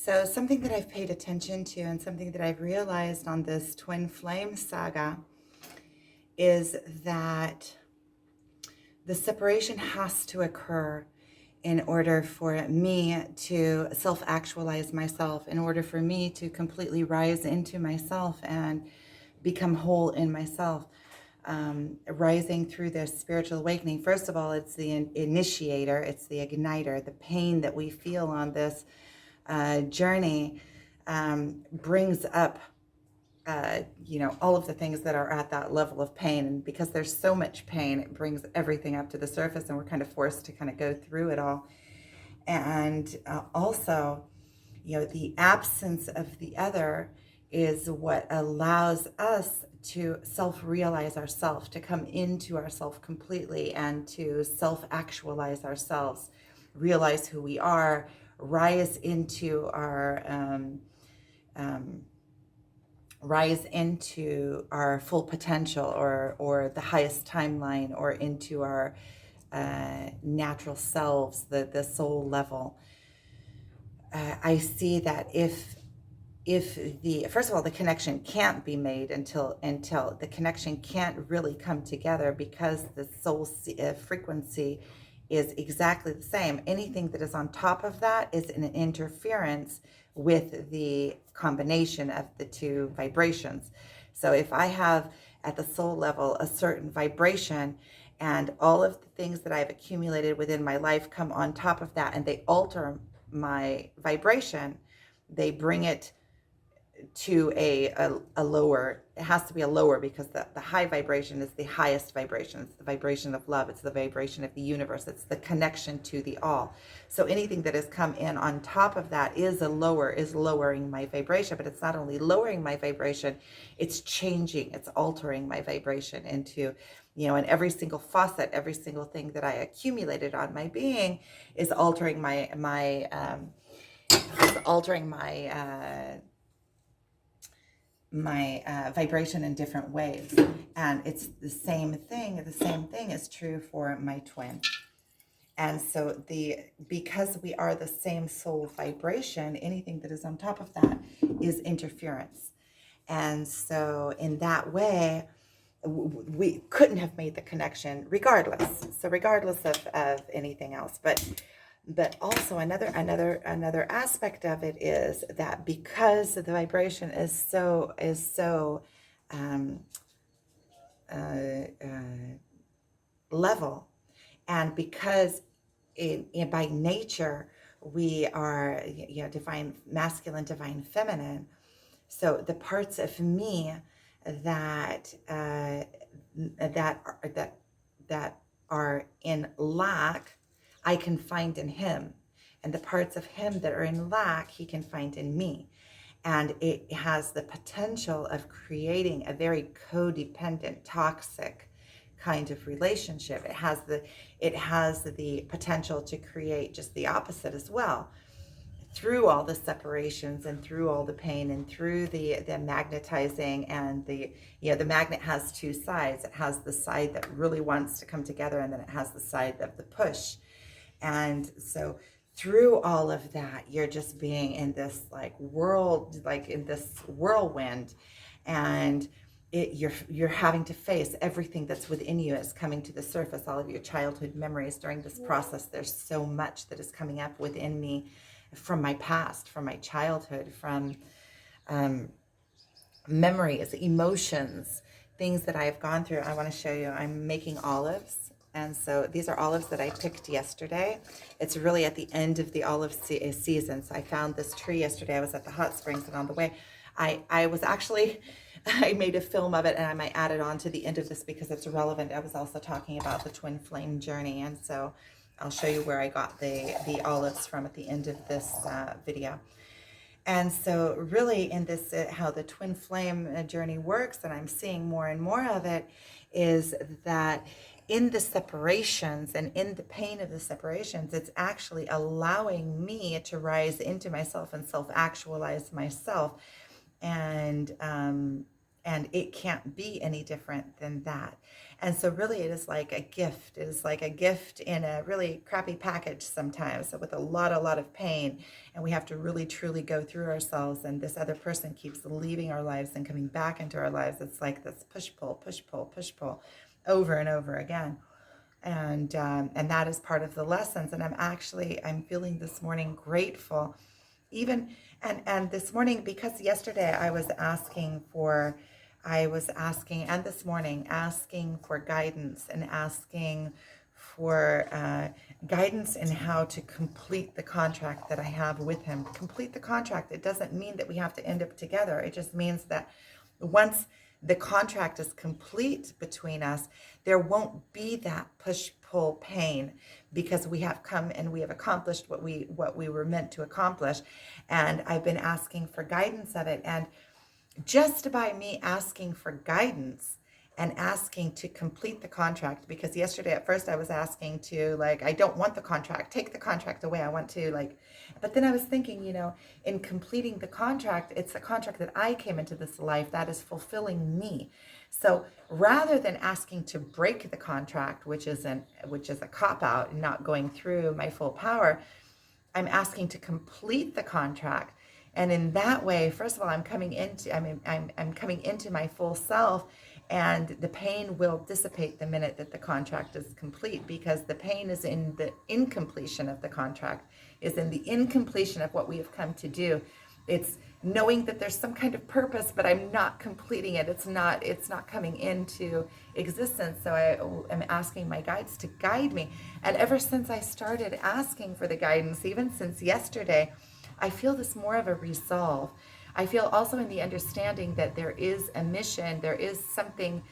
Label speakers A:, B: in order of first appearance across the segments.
A: So, something that I've paid attention to and something that I've realized on this twin flame saga is that the separation has to occur in order for me to self actualize myself, in order for me to completely rise into myself and become whole in myself. Rising through this spiritual awakening, first of all, it's the initiator, it's the igniter. The pain that we feel on this journey brings up all of the things that are at that level of pain. And because there's so much pain, it brings everything up to the surface, and we're kind of forced to kind of go through it all. And also, the absence of the other is what allows us to self-realize ourselves, to come into ourselves completely and to self-actualize ourselves, realize who we are, rise into our full potential, or the highest timeline, or into our natural selves, the soul level. I see that if the first of all, the connection can't be made until the connection can't really come together, because the soul frequency is exactly the same. Anything that is on top of that is an interference with the combination of the two vibrations. So if I have at the soul level a certain vibration, and all of the things that I've accumulated within my life come on top of that, and they alter my vibration, they bring it to a lower. It has to be a lower, because the high vibration is the highest vibration. It's the vibration of love. It's the vibration of the universe. It's the connection to the all. So anything that has come in on top of that is lowering my vibration. But it's not only lowering my vibration, it's changing, it's altering my vibration into, and every single faucet, every single thing that I accumulated on my being is altering my vibration in different ways. And it's the same thing is true for my twin. And so because we are the same soul vibration, anything that is on top of that is interference. And so in that way, we couldn't have made the connection regardless. So regardless of anything else. But also another aspect of it is that because the vibration is so um, uh, uh, level, and because by nature we are divine masculine, divine feminine. So the parts of me that that are in lack, I can find in him, and the parts of him that are in lack, he can find in me. And it has the potential of creating a very codependent, toxic kind of relationship. It has the potential to create just the opposite as well, through all the separations and through all the pain and through the magnetizing. And the magnet has two sides. It has the side that really wants to come together, and then it has the side of the push. And so through all of that, you're just being in this in this whirlwind, and you're having to face everything that's within you is coming to the surface, all of your childhood memories during this process. There's so much that is coming up within me from my past, from my childhood, from memories, emotions, things that I've gone through. I want to show you. I'm making olives. And so these are olives that I picked yesterday. It's really at the end of the olive season. So I found this tree yesterday. I was at the hot springs, and on the way, I was actually, I made a film of it, and I might add it on to the end of this because it's relevant. I was also talking about the twin flame journey. And so I'll show you where I got the olives from at the end of this video. And so really in this, how the twin flame journey works, and I'm seeing more and more of it, is that in the separations and in the pain of the separations, it's actually allowing me to rise into myself and self-actualize myself. And And it can't be any different than that. And so really it is like a gift. It is like a gift in a really crappy package sometimes, so with a lot of pain. And we have to really truly go through ourselves. And this other person keeps leaving our lives and coming back into our lives. It's like this push pull, push pull, push pull over and over again. And that is part of the lessons. And I'm feeling this morning grateful, even and this morning, because yesterday I was asking, and this morning asking for guidance and asking for guidance in how to complete the contract that I have with him. Complete the contract. It doesn't mean that we have to end up together. It just means that once the contract is complete between us, there won't be that push-pull pain, because we have come and we have accomplished what we were meant to accomplish. And I've been asking for guidance of it. And just by me asking for guidance and asking to complete the contract, because yesterday at first I was asking to, like, I don't want the contract, take the contract away, I want to, like, but then I was thinking, in completing the contract, it's the contract that I came into this life that is fulfilling me. So rather than asking to break the contract, which is a cop out and not going through my full power, I'm asking to complete the contract. And in that way, first of all, I'm coming into my full self, and the pain will dissipate the minute that the contract is complete, because the pain is in the incompletion of the contract, is in the incompletion of what we have come to do. It's knowing that there's some kind of purpose, but I'm not completing it. It's not coming into existence. So I am asking my guides to guide me. And ever since I started asking for the guidance, even since yesterday, I feel this more of a resolve. I feel also in the understanding that there is a mission, there is some kind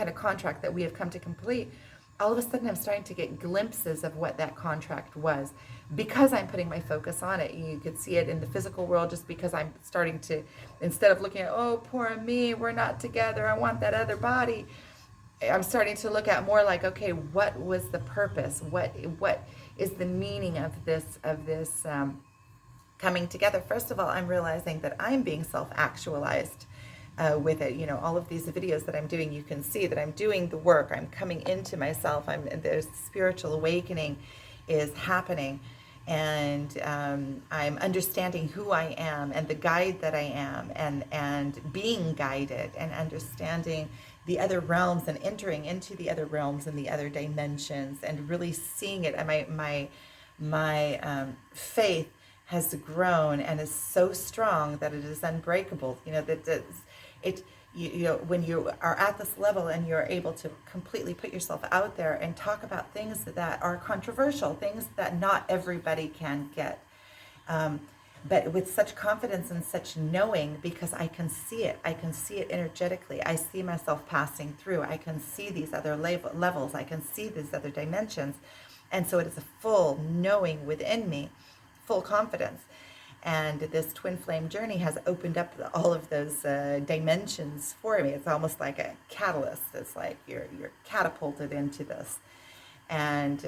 A: of contract that we have come to complete. All of a sudden I'm starting to get glimpses of what that contract was, because I'm putting my focus on it. You could see it in the physical world, just because I'm starting to, instead of looking at, oh, poor me, we're not together, I want that other body, I'm starting to look at more like, okay, what was the purpose? What is the meaning of this coming together? First of all, I'm realizing that I'm being self-actualized with it. All of these videos that I'm doing, you can see that I'm doing the work. I'm coming into myself. There's spiritual awakening is happening, and I'm understanding who I am and the guide that I am, and being guided, and understanding the other realms and entering into the other realms and the other dimensions, and really seeing it. And my faith has grown and is so strong that it is unbreakable. When you are at this level and you're able to completely put yourself out there and talk about things that are controversial, things that not everybody can get, but with such confidence and such knowing, because I can see it energetically. I see myself passing through. I can see these other levels. I can see these other dimensions. And so it is a full knowing within me, full confidence. And this twin flame journey has opened up all of those dimensions for me. It's almost like a catalyst. It's like you're catapulted into this. And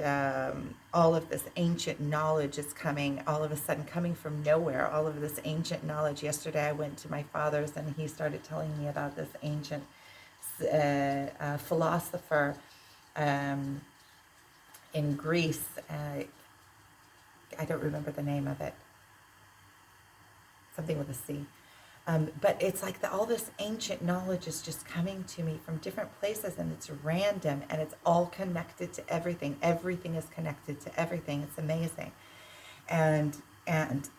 A: all of this ancient knowledge is coming, all of a sudden, coming from nowhere. All of this ancient knowledge. Yesterday I went to my father's, and he started telling me about this ancient philosopher in Greece. I don't remember the name of it. Something with a C. But it's like all this ancient knowledge is just coming to me from different places, and it's random, and it's all connected to everything. Everything is connected to everything. It's amazing. And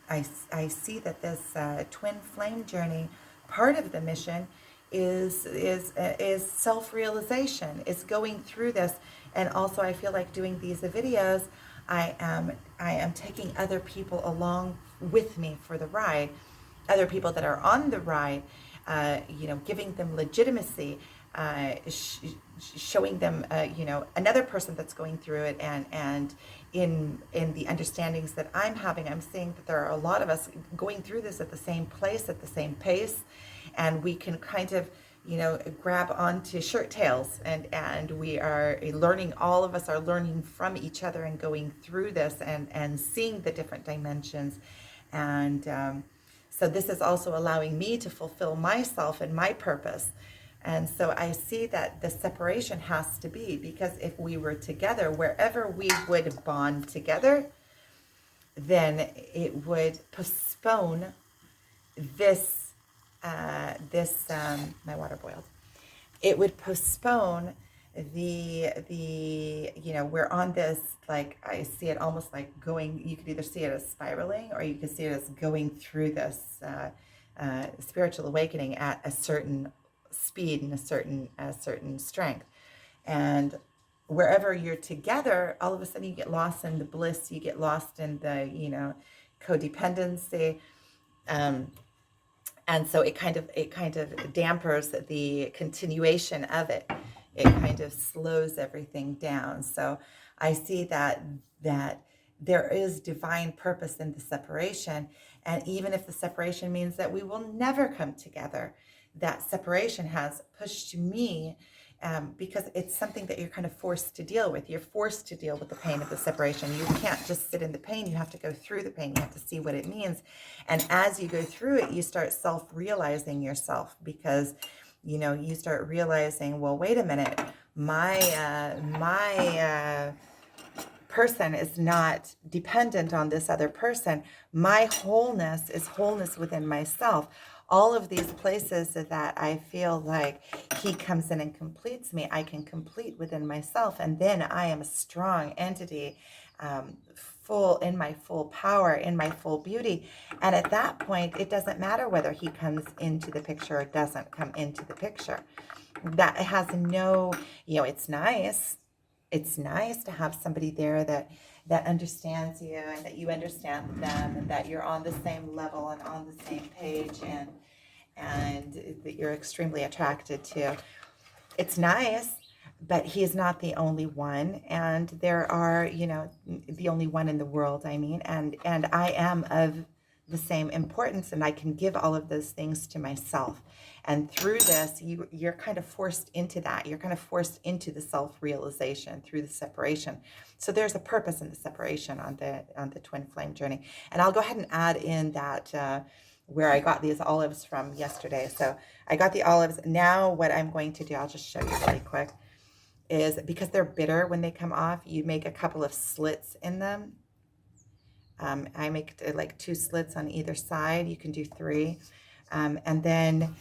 A: I see that this twin flame journey, part of the mission is self-realization, is going through this. And also I feel like doing these videos, I am taking other people along with me for the ride, other people that are on the ride, giving them legitimacy, showing them, another person that's going through it, and in the understandings that I'm having, I'm seeing that there are a lot of us going through this at the same place, at the same pace, and we can kind of, grab onto shirt tails, and we are learning, all of us are learning from each other and going through this, and seeing the different dimensions. And so this is also allowing me to fulfill myself and my purpose, And so I see that the separation has to be, because if we were together, wherever we would bond together, then it would postpone this, my water boiled. It would postpone we're on this, like, I see it almost like going, you could either see it as spiraling, or you could see it as going through this spiritual awakening at a certain speed and a certain strength. And wherever you're together, all of a sudden you get lost in the bliss, you get lost in the, codependency. And so it kind of dampers the continuation of it. It kind of slows everything down. So I see that there is divine purpose in the separation. And even if the separation means that we will never come together, that separation has pushed me, because it's something that you're kind of forced to deal with. You're forced to deal with the pain of the separation. You can't just sit in the pain. You have to go through the pain. You have to see what it means. And as you go through it, you start self-realizing yourself, because, you start realizing, well, wait a minute, my person is not dependent on this other person. My wholeness is wholeness within myself. All of these places that I feel like he comes in and completes me, I can complete within myself. And then I am a strong entity, in my full power, in my full beauty. And at that point, it doesn't matter whether he comes into the picture or doesn't come into the picture. That has no, it's nice. It's nice to have somebody there that understands you, and that you understand them, and that you're on the same level and on the same page, and that you're extremely attracted to. It's nice, but he is not the only one, and there are, the only one in the world, and I am of the same importance, and I can give all of those things to myself. And through this, you're kind of forced into that. You're kind of forced into the self-realization through the separation. So there's a purpose in the separation on the twin flame journey. And I'll go ahead and add in that where I got these olives from yesterday. So I got the olives. Now what I'm going to do, I'll just show you really quick, is because they're bitter when they come off, you make a couple of slits in them. I make like 2 slits on either side. You can do 3. And then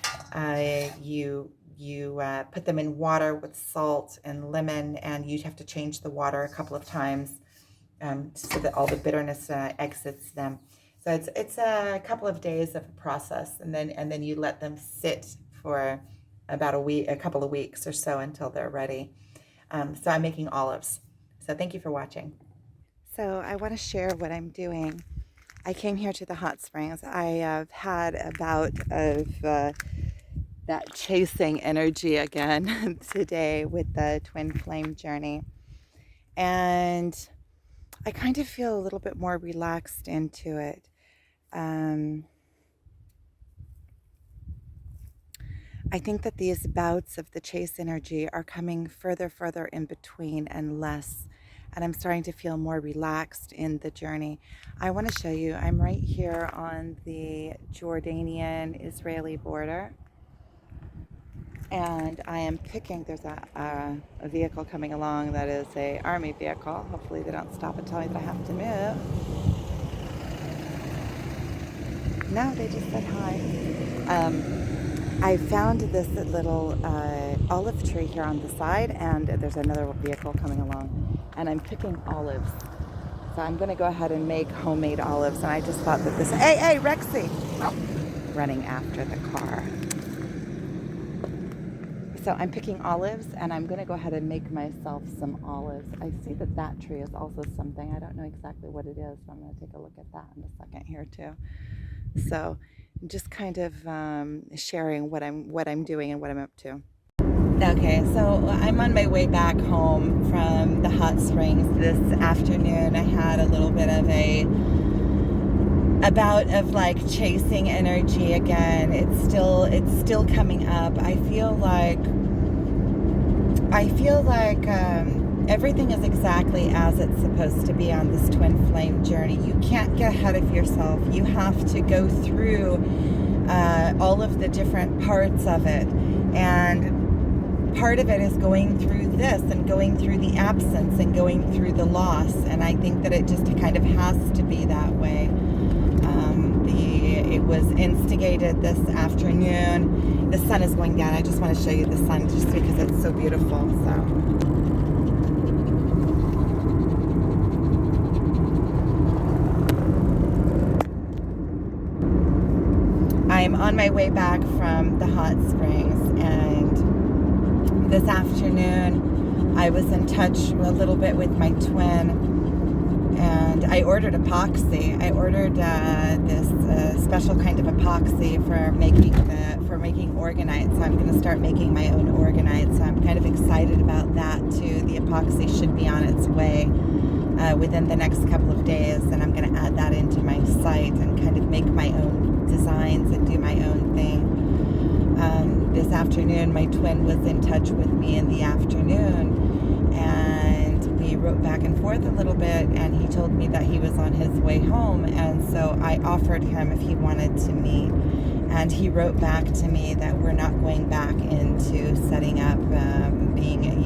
A: you put them in water with salt and lemon, and you have to change the water a couple of times so that all the bitterness exits them. So it's a couple of days of a process, and then you let them sit for about a couple of weeks or so until they're ready. So I'm making olives. So thank you for watching. So I want to share what I'm doing. I came here to the hot springs. I have had a bout of that chasing energy again today with the twin flame journey. And I kind of feel a little bit more relaxed into it. I think that these bouts of the chase energy are coming further in between and less. And I'm starting to feel more relaxed in the journey. I want to show you, I'm right here on the Jordanian-Israeli border. And I am picking, there's a vehicle coming along that is an army vehicle. Hopefully they don't stop and tell me that I have to move. No, they just said hi. I found this little olive tree here on the side, and there's another vehicle coming along. And I'm picking olives. So I'm going to go ahead and make homemade olives. And I just thought that this... Hey, Rexy! Running after the car. So I'm picking olives, and I'm going to go ahead and make myself some olives. I see that tree is also something. I don't know exactly what it is, so I'm going to take a look at that in a second here too. So I'm just kind of sharing what I'm doing and what I'm up to. Okay, so I'm on my way back home from the hot springs this afternoon. I had a little bit of a bout of like chasing energy again. It's still coming up. I feel like everything is exactly as it's supposed to be on this twin flame journey. You can't get ahead of yourself. You have to go through all of the different parts of it. And part of it is going through this and going through the absence and going through the loss. And I think that it just kind of has to be that way. It was instigated this afternoon. The sun is going down. I just want to show you the sun just because it's so beautiful. So. I'm on my way back from the hot springs, and this afternoon I was in touch a little bit with my twin, and I ordered epoxy. I ordered this special kind of epoxy for making orgonite. So I'm going to start making my own orgonite. So I'm kind of excited about that too. The epoxy should be on its way within the next couple of days, and I'm going to add that into my site and kind of make my own designs and do my own thing. This afternoon, my twin was in touch with me in the afternoon, and we wrote back and forth a little bit, and he told me that he was on his way home, and so I offered him if he wanted to meet, and he wrote back to me that we're not going back into setting up meeting.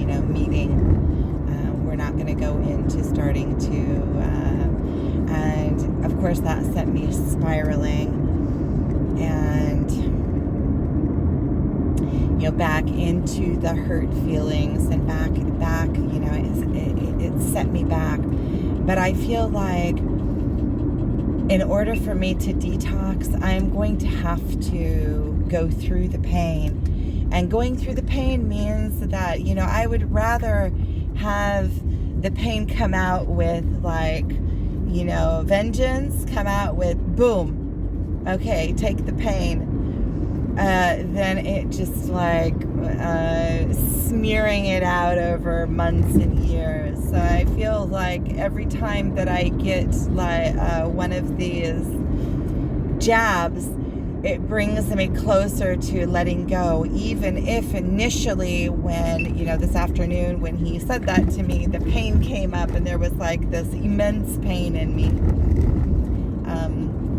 A: We're not going to go into starting to, and of course that sent me spiraling, and back into the hurt feelings, and back, it set me back. But I feel like in order for me to detox, I'm going to have to go through the pain. And going through the pain means that, I would rather have the pain come out with vengeance, come out with boom, okay, take the pain, then it just smearing it out over months and years. So I feel like every time that I get one of these jabs, it brings me closer to letting go, even if initially when, this afternoon when he said that to me, the pain came up and there was this immense pain in me.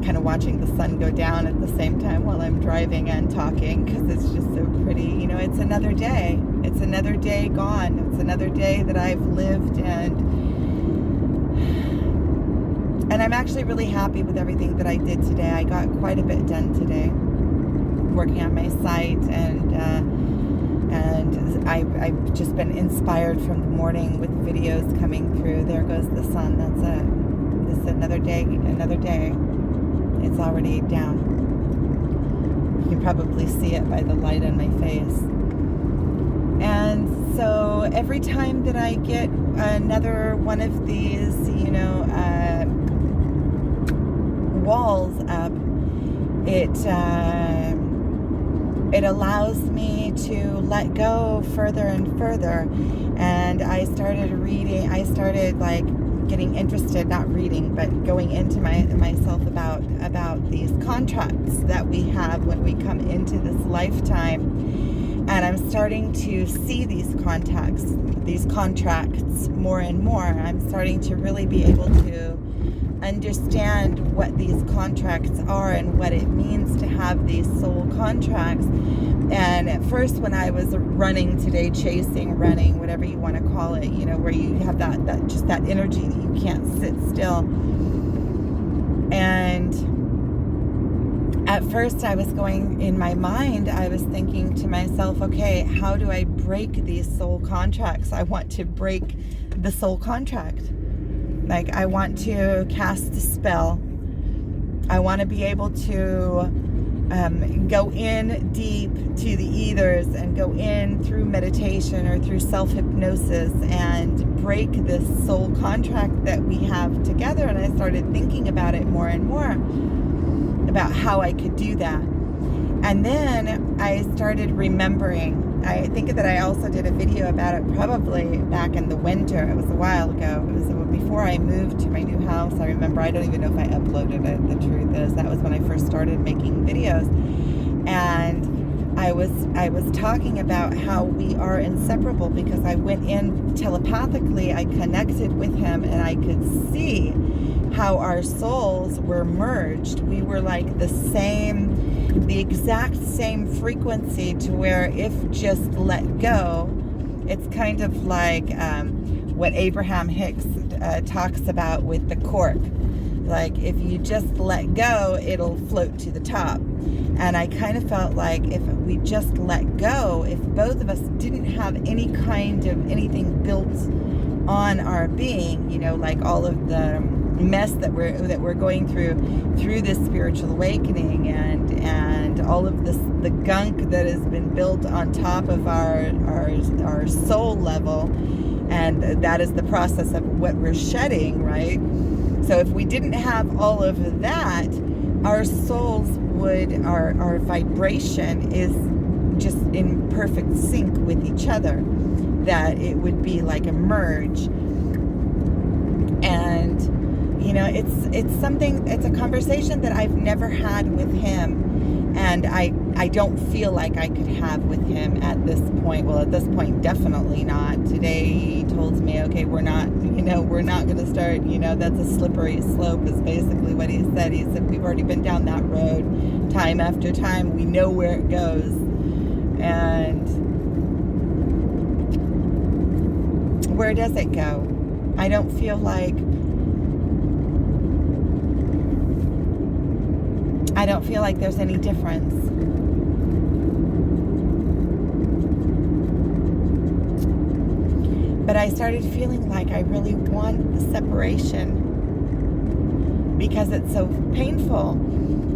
A: Kind of watching the sun go down at the same time while I'm driving and talking, because it's just so pretty. It's another day. It's another day gone. It's another day that I've lived, and I'm actually really happy with everything that I did today. I got quite a bit done today, working on my site, and I've just been inspired from the morning with videos coming through. There goes the sun. That's it. This is another day. It's already down. You can probably see it by the light on my face. And so every time that I get another one of these, walls up, it allows me to let go further and further. And I started reading. I started getting interested, not reading, but going into myself about these contracts that we have when we come into this lifetime. And I'm starting to see these contracts more and more. I'm starting to really be able to understand what these contracts are and what it means to have these soul contracts. And at first, when I was running today, running, whatever you want to call it, where you have that energy that you can't sit still. And at first I was going, in my mind, I was thinking to myself, okay, how do I break these soul contracts? I want to break the soul contract. I want to cast a spell. I want to be able to go in deep to the ethers and go in through meditation or through self-hypnosis and break this soul contract that we have together. And I started thinking about it more and more, about how I could do that. And then I started remembering. I think that I also did a video about it probably back in the winter. It was a while ago. It was before I moved to my new house. I remember, I don't even know if I uploaded it. The truth is, that was when I first started making videos. And I was talking about how we are inseparable, because I went in telepathically, I connected with him, and I could see how our souls were merged. We were like the same the exact same frequency, to where if just let go, it's kind of like what Abraham Hicks talks about with the cork. Like, if you just let go, it'll float to the top. And I kind of felt like if we just let go, if both of us didn't have any kind of anything built on our being, you know, like all of the mess that we're going through this spiritual awakening, and all of the gunk that has been built on top of our soul level, and that is the process of what we're shedding, right? So if we didn't have all of that, our souls would, our vibration is just in perfect sync with each other, that it would be like a merge. And you know, it's something, it's a conversation that I've never had with him, and I don't feel like I could have with him at this point. Well, at this point, definitely not. Today he told me, okay, we're not going to start, that's a slippery slope, is basically what he said. He said, we've already been down that road time after time. We know where it goes. And where does it go? I don't feel like there's any difference. But I started feeling like I really want the separation, because it's so painful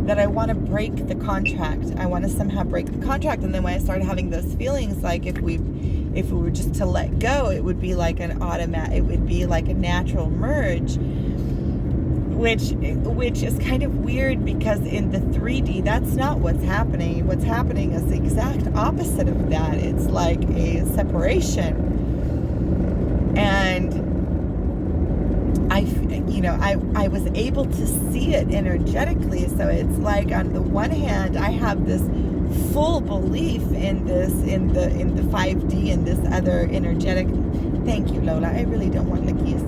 A: that I want to break the contract. I want to somehow break the contract. And then when I started having those feelings, like if we were just to let go, it would be like it would be like a natural merge, which is kind of weird, because in the 3D, that's not what's happening. What's happening is the exact opposite of that. It's like a separation. And I was able to see it energetically. So it's like, on the one hand, I have this full belief in this, in the 5D, and this other energetic. Thank you, Lola. I really don't want the keys.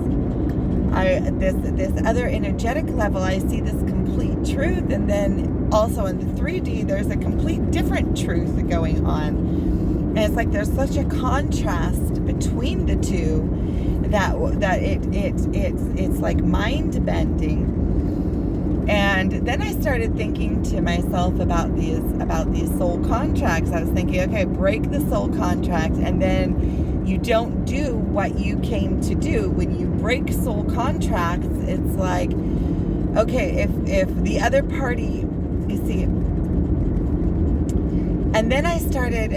A: This other energetic level, I see this complete truth, and then also in the 3D, there's a complete different truth going on. And it's like there's such a contrast between the two that it's like mind bending. And then I started thinking to myself about these soul contracts. I was thinking, okay, break the soul contract, and then you don't do what you came to do. When you break soul contracts, it's like, okay, if the other party, you see. And then I started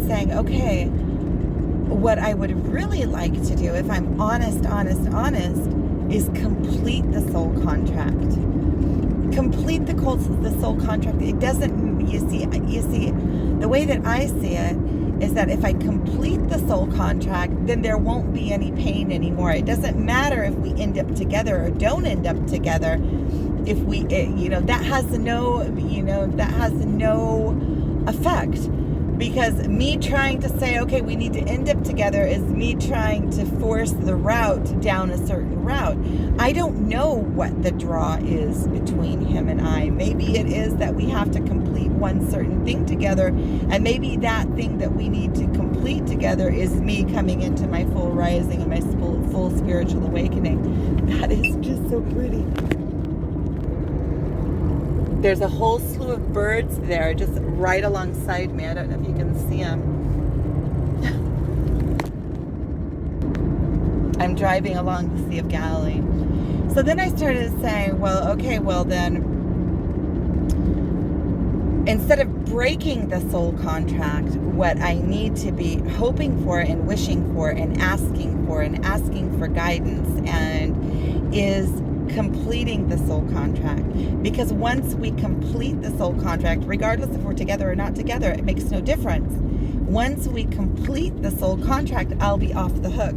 A: saying, okay, what I would really like to do, if I'm honest, is complete the soul contract. Complete the soul contract. It doesn't, you see, the way that I see it is that if I complete the soul contract, then there won't be any pain anymore. It doesn't matter if we end up together or don't end up together. If we, that has no effect. Because me trying to say, okay, we need to end up together, is me trying to force the route down a certain route. I don't know what the draw is between him and I. Maybe it is that we have to complete one certain thing together, and maybe that thing that we need to complete together is me coming into my full rising and my full spiritual awakening. That is just so pretty. There's a whole slew of birds there just right alongside me. I don't know if you can see them. I'm driving along the Sea of Galilee. So then I started saying, well, okay, well then, instead of breaking the soul contract, what I need to be hoping for and wishing for and asking for guidance, and is completing the soul contract. Because once we complete the soul contract, regardless if we're together or not together, it makes no difference. Once we complete the soul contract, I'll be off the hook.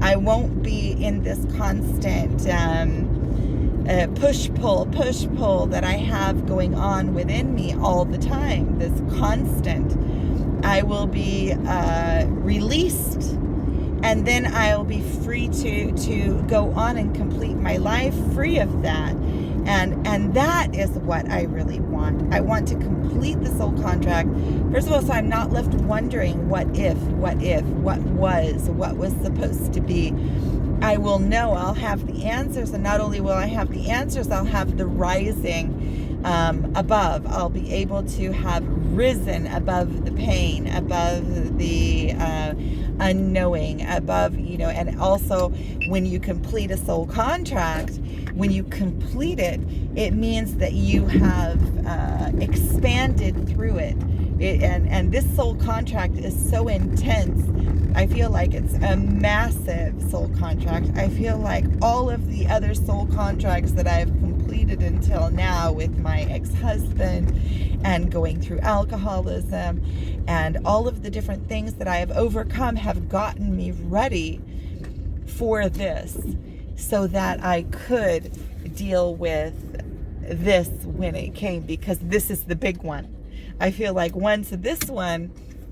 A: I won't be in this constant push-pull that I have going on within me all the time. This constant. I will be released, and then I'll be free to go on and complete my life free of that. And that is what I really want. I want to complete the soul contract. First of all, so I'm not left wondering what was supposed to be. I will know, I'll have the answers, and not only will I have the answers, I'll have the rising above. I'll be able to have risen above the pain, above the unknowing, above, and also when you complete a soul contract, when you complete it, it means that you have expanded through it. And this soul contract is so intense. I feel like it's a massive soul contract. I feel like all of the other soul contracts that I've completed until now with my ex-husband and going through alcoholism and all of the different things that I have overcome have gotten me ready for this so that I could deal with this when it came, because this is the big one. I feel like once this one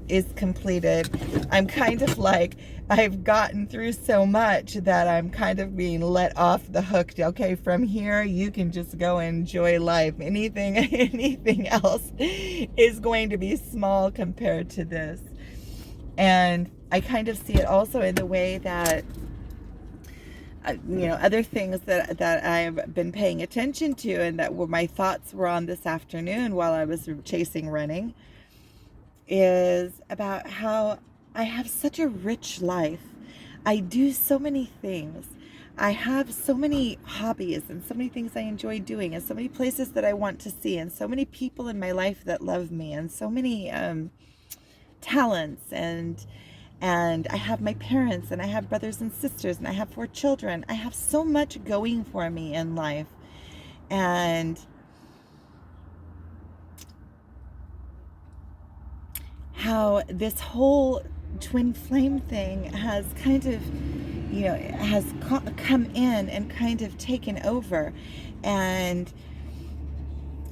A: is completed, I'm kind of like, I've gotten through so much that I'm kind of being let off the hook. Okay, from here you can just go enjoy life. Anything else is going to be small compared to this. And I kind of see it also in the way that other things that I've been paying attention to, and that were my thoughts were on this afternoon while I was chasing running, is about how I have such a rich life. I do so many things. I have so many hobbies and so many things I enjoy doing, and so many places that I want to see, and so many people in my life that love me, and so many talents, and I have my parents, and I have brothers and sisters, and I have 4 children. I have so much going for me in life. And how this whole twin flame thing has kind of, has come in and kind of taken over. And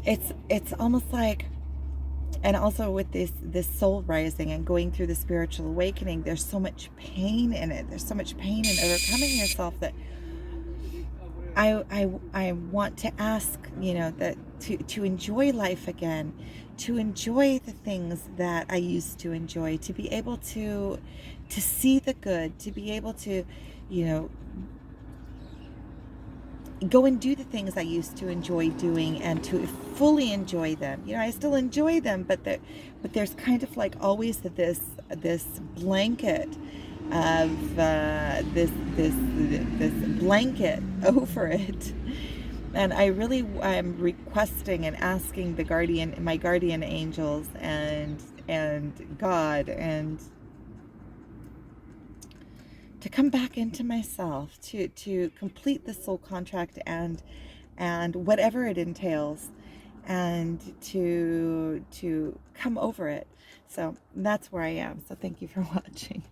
A: it's almost like, and also with this soul rising and going through the spiritual awakening, there's so much pain in it. There's so much pain in overcoming yourself that I want to ask, that to enjoy life again, to enjoy the things that I used to enjoy, to be able to see the good, to be able to, go and do the things I used to enjoy doing, and to fully enjoy them. I still enjoy them, but there's kind of like always this blanket of this blanket over it. And I'm requesting and asking my guardian angels and God, and to come back into myself, to complete the soul contract and whatever it entails, and to come over it. So that's where I am. So thank you for watching.